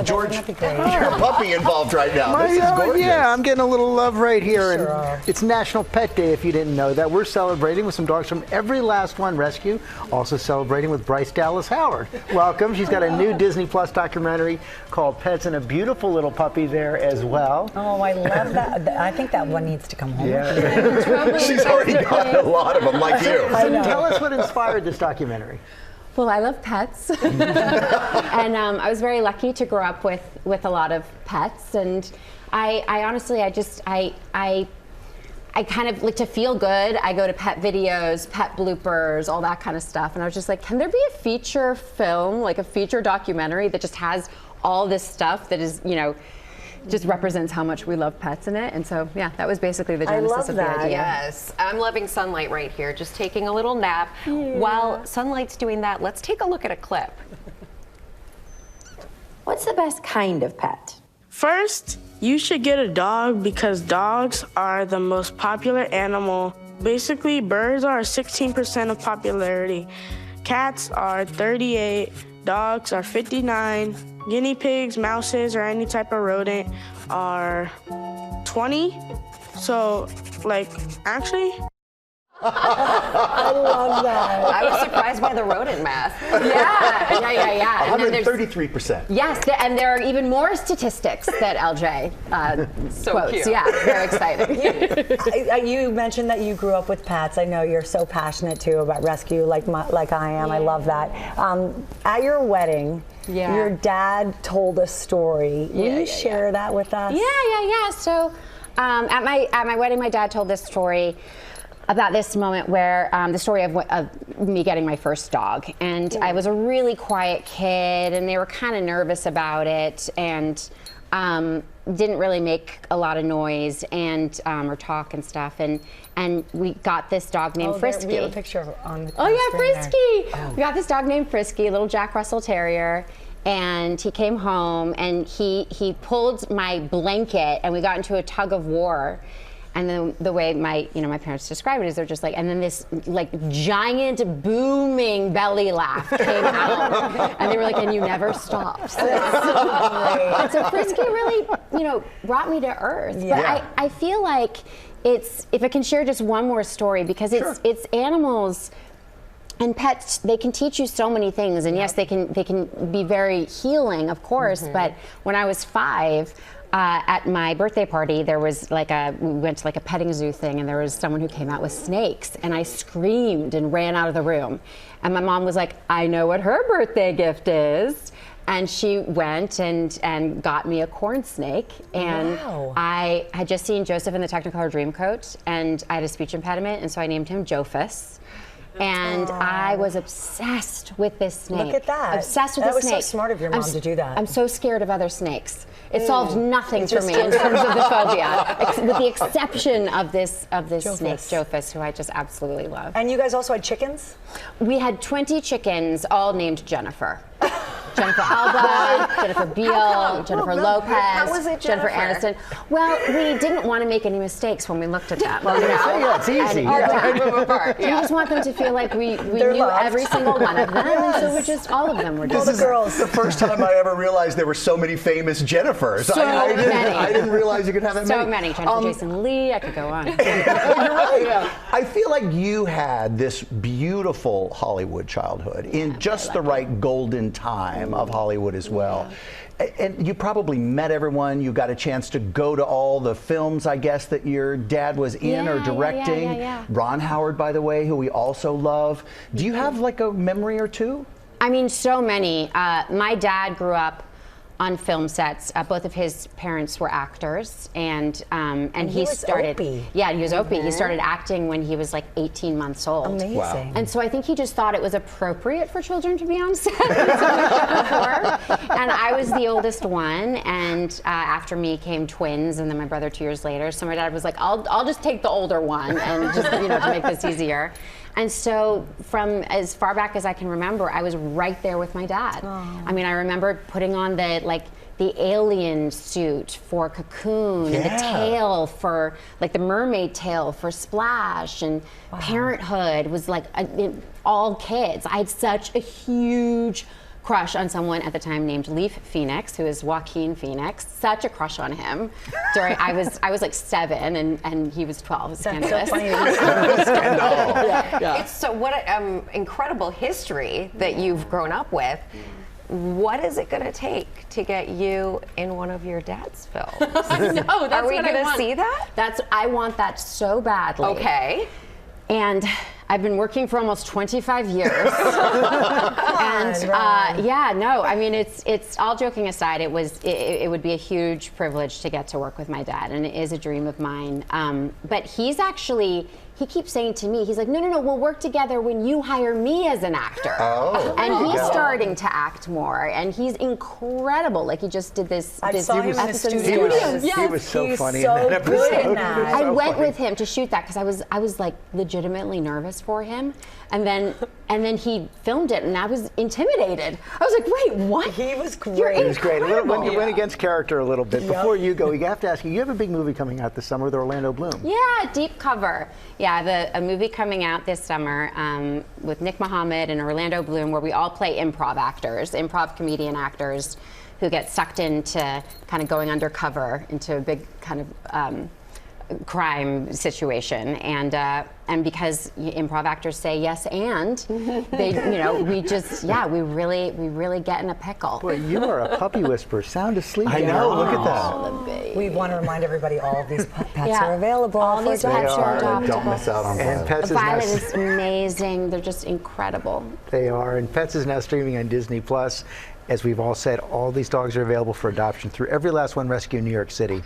George, your puppy involved right now. This is gorgeous. Yeah, I'm getting a little love right here. And it's National Pet Day, if you didn't know that. We're celebrating with some dogs from Every Last One Rescue. Also celebrating with Bryce Dallas Howard. Welcome. She's got a new Disney Plus documentary called Pets and a beautiful little puppy there as well. Oh, I love that. I think that one needs to come home. Yeah. She's already got a lot of them, like you. Tell us what inspired this documentary. Well, I love pets, and I was very lucky to grow up with a lot of pets, and I honestly, I kind of like to feel good. I go to pet videos, pet bloopers, all that kind of stuff, and I was just like, can there be a feature film, like a feature documentary that just has all this stuff that is, you know, just represents how much we love pets in it. And so, yeah, that was basically the genesis of the idea. Yes, I'm loving Sunlight right here, just taking a little nap. While Sunlight's doing that, let's take a look at a clip. What's the best kind of pet? First, you should get a dog because dogs are the most popular animal. Basically, birds are 16% of popularity. Cats are 38, dogs are 59, guinea pigs, mouses, or any type of rodent are 20. So, like, actually... I love that. I was surprised by the rodent math. Yeah. 133%. Yes, and there are even more statistics that LJ quotes. Cute. Yeah, very exciting. You mentioned that you grew up with pets. I know you're so passionate too about rescue, like I am. I love that. At your wedding, your dad told a story. Will you share that with us? Yeah. So at my wedding, my dad told this story about this moment where the story of me getting my first dog, and I was a really quiet kid, and they were kind of nervous about it, and didn't really make a lot of noise and or talk and stuff, and we got this dog named Frisky. We have a picture on the Frisky! We got this dog named Frisky, a little Jack Russell Terrier. And he came home and he pulled my blanket, and we got into a tug of war. And then the way my parents describe it is they're just like, and then this like giant booming belly laugh came out, and they were like, and you never stopped. And so Frisky really, brought me to earth. But I feel like if I can share just one more story, because it's animals and pets, they can teach you so many things, and yes, they can be very healing, of course. But when I was 5. At my birthday party, there was we went to like a petting zoo thing, and there was someone who came out with snakes, and I screamed and ran out of the room. And my mom was like, I know what her birthday gift is. And she went and got me a corn snake. And I had just seen Joseph in the Technicolor Dreamcoat, and I had a speech impediment, and so I named him Jophus. And I was obsessed with this snake. Look at that. Obsessed with this snake. That was so smart of your mom to do that. I'm so scared of other snakes. It solved nothing for me in terms of the phobia, with the exception of this snake, Jophus, who I just absolutely love. And you guys also had chickens? We had 20 chickens, all named Jennifer. Jennifer Alba, Jennifer Beal, Jennifer Lopez, How was it Jennifer Aniston. Well, we didn't want to make any mistakes when we looked at them. It's easy. We just want them to feel like we knew every single one of them, and so we're just all of them were just the girls. The first time I ever realized there were so many famous Jennifers. I didn't realize you could have that many. So many. Jennifer Jason Leigh, I could go on. You're right. I feel like you had this beautiful Hollywood childhood in just the right golden time of Hollywood as well. And you probably met everyone. You got a chance to go to all the films, I guess, that your dad was in or directing. Ron Howard, by the way, who we also love. Do you have like a memory or two? I mean, so many. My dad grew up on film sets. Both of his parents were actors, and he started. Opie. Yeah, he was Opie. He started acting when he was like 18 months old. Amazing. Wow. And so I think he just thought it was appropriate for children to be on set. And I was the oldest one, and after me came twins, and then my brother 2 years later. So my dad was like, "I'll just take the older one, and just to make this easier." And so from as far back as I can remember, I was right there with my dad. I mean, I remember putting on the alien suit for Cocoon, and the tail for, like the mermaid tail for Splash, and Parenthood was like all kids. I had such a huge crush on someone at the time named Leaf Phoenix, who is Joaquin Phoenix. Such a crush on him. I was like 7 and he was 12. It's scandalous. So funny. It's so what an incredible history that you've grown up with. What is it going to take to get you in one of your dad's films? I know, that's Are we what I going to want. see that? I want that so badly. Okay. And I've been working for almost 25 years. Yeah, no, I mean, it's all joking aside, it would be a huge privilege to get to work with my dad, and it is a dream of mine. But he keeps saying to me, he's like, no, we'll work together when you hire me as an actor. Oh. And he's starting to act more, and he's incredible. Like, he just did this. I saw him in the episode of studio. He was so He's funny so in that good episode. in that. I went with him to shoot that because I was like legitimately nervous for him, and then he filmed it, and I was intimidated. I was like, wait, what? He was great. You're It was great. incredible. Went against character a little bit. Before you go, we have to ask you, you have a big movie coming out this summer with Orlando Bloom. Yeah, Deep Cover. Yeah, I have a movie coming out this summer with Nick Mohammed and Orlando Bloom, where we all play improv comedian actors who get sucked into kind of going undercover into a big kind of crime situation, and because improv actors say yes and they, we really get in a pickle. Boy, you are a puppy whisperer. Sound asleep. I know, look at that. We want to remind everybody all of these pets Yeah. are available. All for these adoption. pets are adoptable. Don't miss out on And that. Pets is Violet now, is amazing. They're just incredible. they are. And Pets is now streaming on Disney Plus. As we've all said, all these dogs are available for adoption through Every Last One Rescue in New York City.